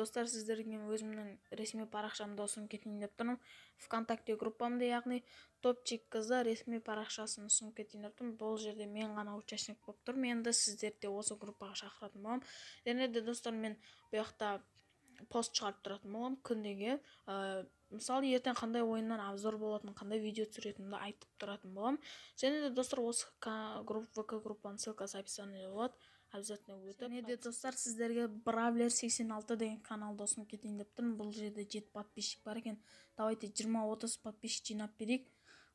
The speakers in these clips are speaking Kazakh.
достар, сіздерге өзімнің ресми парақшамда ұсынып кетейін деп тұрмын. ВКонтакте группамда, яғни Топчик қызы ресми парақшасын ұсынып кетейін деп тұрмын. Бұл жерде мен ғана участник болып тұрмын. Енді сіздерді осы группаға шақыратын боламын. Және де достар, мен бұл жақта пост шығарып тұратын боламын күндегі. Мысалы, ертең қандай ойыннан обзор болатын, қандай видео түсіретінімді айтып тұратын боламын. Және де достар, осы ВК группаның ссылкасы описаниеде болады. Обязательно өтіп. Және де достар, сіздерге Бравлер 86 деген каналды ұсынып кетейін деп тұрмын. Бұл жерде 7 подписчик бар екен. Давайте 20-30 подписчик жинап берейік.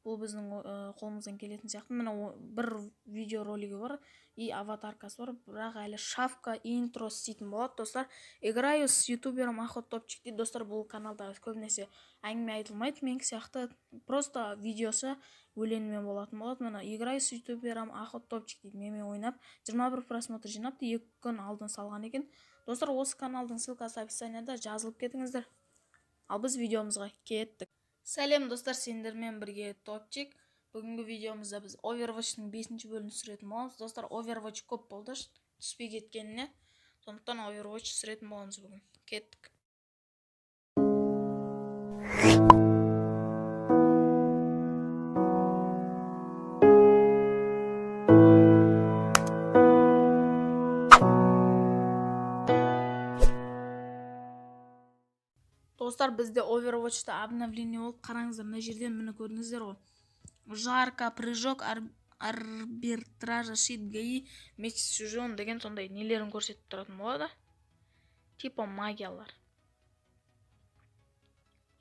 Бұл біздің қолымыздан келетін сияқты. Міне бір видео ролигі бар и аватаркасы бар, бірақ әлі шавка интро істейтін болады. Достар, играю с ютубером Охот Топчик дейді. Достар, бұл каналда көбінесе әңгіме айтылмайды, мен сияқты просто видеосы өлеңмен болатын болады. Міне играю с ютубером Охот Топчик дейді, менімен ойнап 21 просмотр жинапты, 2 күн алдын салған екен. Достар, осы каналдың ссылкасы описаниеда, жазылып кетіңіздер. Ал біз видеомызға кеттік. Сәлем достар, сендермен бірге Топчик. Бүгінгі видеомызда біз Overwatch'ның 5-ші бөлімін түсіретін боламыз. Достар, Overwatch көп болды түспей кеткеніне, сондықтан Overwatch түсіретін боламыз бүгін. Кеттік. Достар, бізде Overwatch'та обновление болып, қараңыздар, мына жерден мені көрдіңіздер ғой. Жарка, прыжок, арбитража, щит, ГАИ, меч с чужим деген сондай нелерін көрсетіп тұратын болады. Типа магиялар.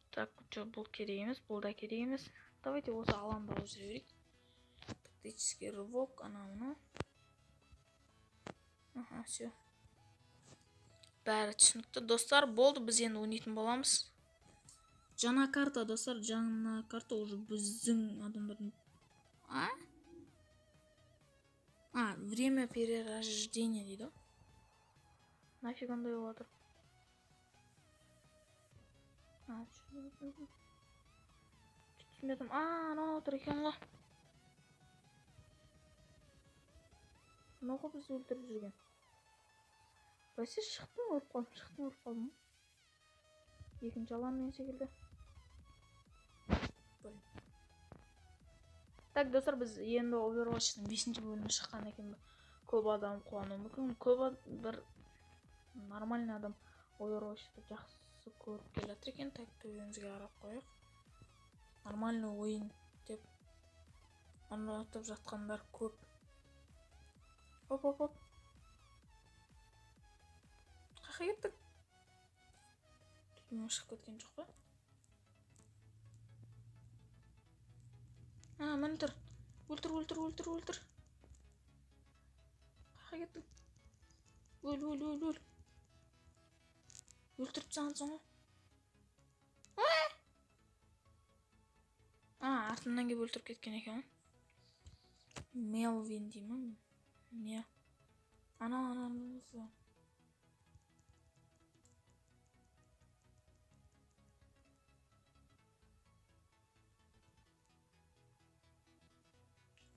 Так, бұл керек емес, бұл да керек емес. Давайте осы алаңда жүре берейік. Тактический рывок, ана-мына. Аха, все. Бәрі түсінікті. Достар, болды, біз енді ойнайтын боламыз. Жаңа карта, достар, жаңа карта уже біздің адамдардың. Время перерождения дейді. Нафиг ондай болады. Түсінбедім. Анау отыр екен ғой. Мынау бізді өлтіріп жүрген. Бәсе, шықтым, өліп қалдым. Екінші алаңмен секілді. Так, достар, біз енді Overwatch'ның 5-ші бөлімі шыққан екен. Көп адам қуануы мүмкін. Бір нормальный адам Overwatch'ты жақсы көріп келатыр екен. Так, төбемізге қарап қояйық. Нормальный ойын деп ұнатып жатқандар көп. Оп. Қақы кеттік. Төбеме шығып кеткен жоқ па? Мін тұр. Өлтір. Қақы кеттік. Өл. Өлтіріп саған соңы. Артымнан кеп өлтіріп кеткен екен. Мелвин деймін. Не? Ана.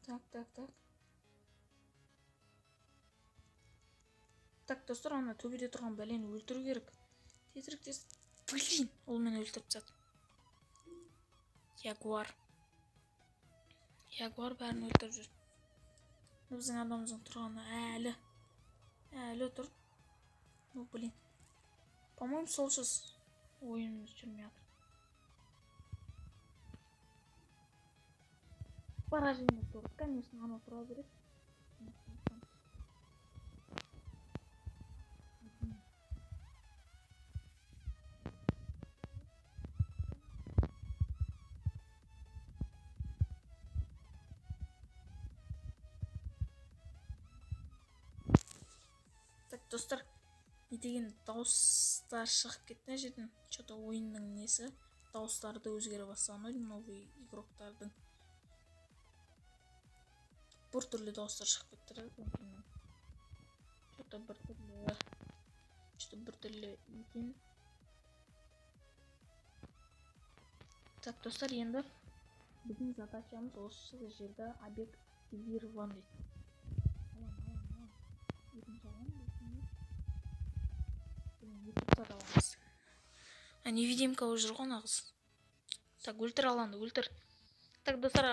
Так. Так, достар, ана төбеде тұрған бәлені өлтіру керек. Тез. Блин, ол мені өлтіріп тастады. Ягуар бәрін өлтіріп жүр. Біздің адамымыздың тұрғаны әлі тұр. Блин. По-моему, сол шыз ойынымыз жүрмей жатыр. Поражение тоже, конечно, оно проберет. Так, достар, не деген дауыстар шығып кетті жерден. Что-то ойынның несі, дауыстарды өзгере бастаған, новый игроктардың. Бір түрлі дауыстар шығып кетті. Что-то бір түрлі екен. Так, достар, енді біздің задачамыз осы жерде объективирован дейді. ютубта аламыз. Невидимка уже жүрген ағыз. Так, өлтір аланды, өлтір. Так, достар,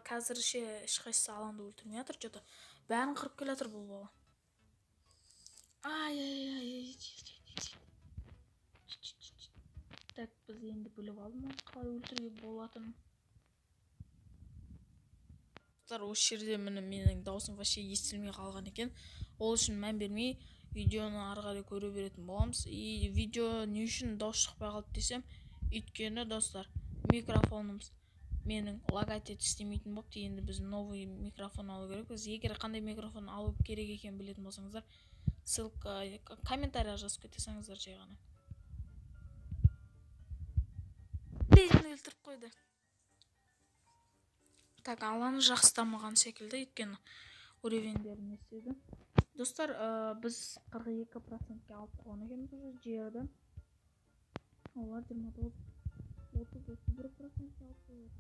қазір ешқайсысы аланды өлтірмей жатыр, что-то бәрін қырып келе жатыр бұл бала. Ай. Так, біз енді біліп алдық қалай өлтіруге болатынын. Осы жерде менің даусым вообще естілмей қалған екен. Ол үшін мән бермей видеоны ары қарай көре беретін боламыз. И видео не үшін дауыс шықпай қалды десем, өйткені достар, микрофонымыз менің лагать етіп істемейтін болыпты. Енді біз новый микрофон алу керекпіз. Егер қандай микрофон алу керек екенін білетін болсаңыздар, ссылка комментария жазып кете салыңыздар жай ғана. Мені өлтіріп қойды. Так, аланы жақсы дамыған секілді, өйткені уревендерін естеді. Достар, біз 42%-ке алып қойған екенбіз уже жерді. Олар 29-31%-ке алып қойған.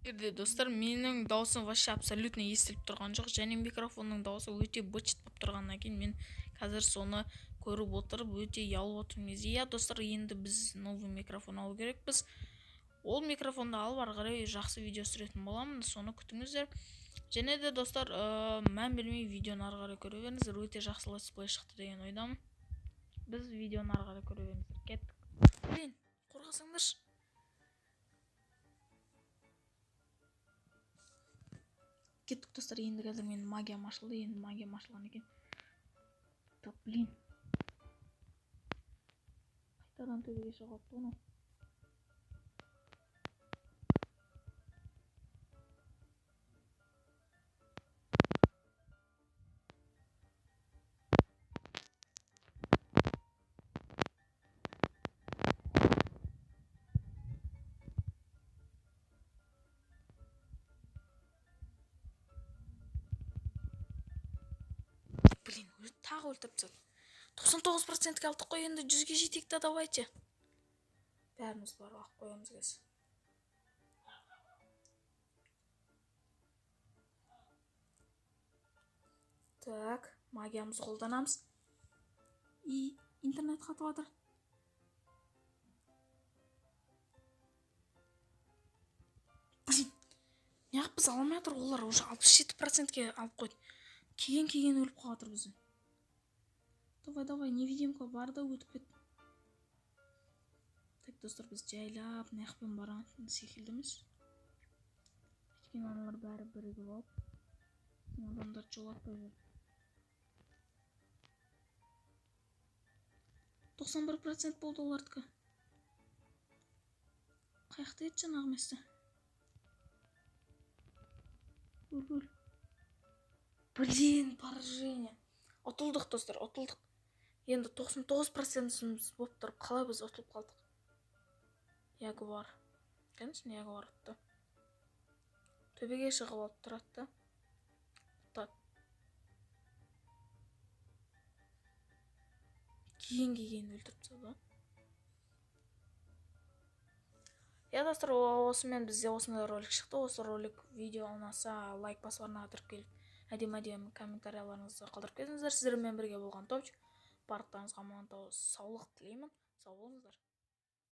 Жерде достар, менің даусым вообще абсолютно естіліп тұрған жоқ, және микрофонның дауысы өте бычыт болып тұрғаннан кейін мен қазір соны көріп отырып өте ұялып отырмын. Иә достар, енді біз новый микрофон алу керекпіз. Ол микрофонды алып ары қарай жақсы видео түсіретін боламын, соны күтіңіздер. Және де достар, мән бермей видеоны ары қарай көре беріңіздер. Өте жақсы летсплей шықты деген ойдамын. Біз видеоны ары қарай көре беріңіздер. Кеттік. Блин, қорғасаңдаршы. Кеттік достар, енді қазір менің магиям ашылды. Енді магиям ашылған екен. Так, блин. Қайтадан төбеге шығыпты оны. Блин, тағы өлтіріп тастады. 99%-ке алдық қой, енді 100-ге жетейік та давайте. Бәріміз бар уақыт қоямыз қазір. Так, магиямызды қолданамыз. И интернет қатып жатыр. Блин, неғып біз аламай жатыр, олар уже 67%-ке алып қойды. Кейін өліп қалатыр бізді. Давай, невидимка бар да өтіп кет. Так, достар, біз жайлап неғыппен баратын секілдіміз. Өйткені аналар бәрі бірігіп алып, адамдар жолатпай жүр. 91% болды олардікі. Қаяқта еді жаңағы месті. Өл. Блин, поражение. Ұтылдық, достар, ұтылдық. Енді 99%-іміз болып тұрып, қалай біз ұтылып қалдық? Ягуар. Конечно, ягуар ұтты. Төбеге шығып алып тұрады. Так. Кейін өлтіріп тастады. Я достар, осымен бізде осындай ролик шықты. Осы ролик видео ұнаса лайк басуларына кіріп келіп, әдемі комментарияларыңызды қалдырып кетіңіздер. Сіздермен бірге болған Топчик. Барлықтарыңызға аман саулық тілеймін. Сау болыңыздар.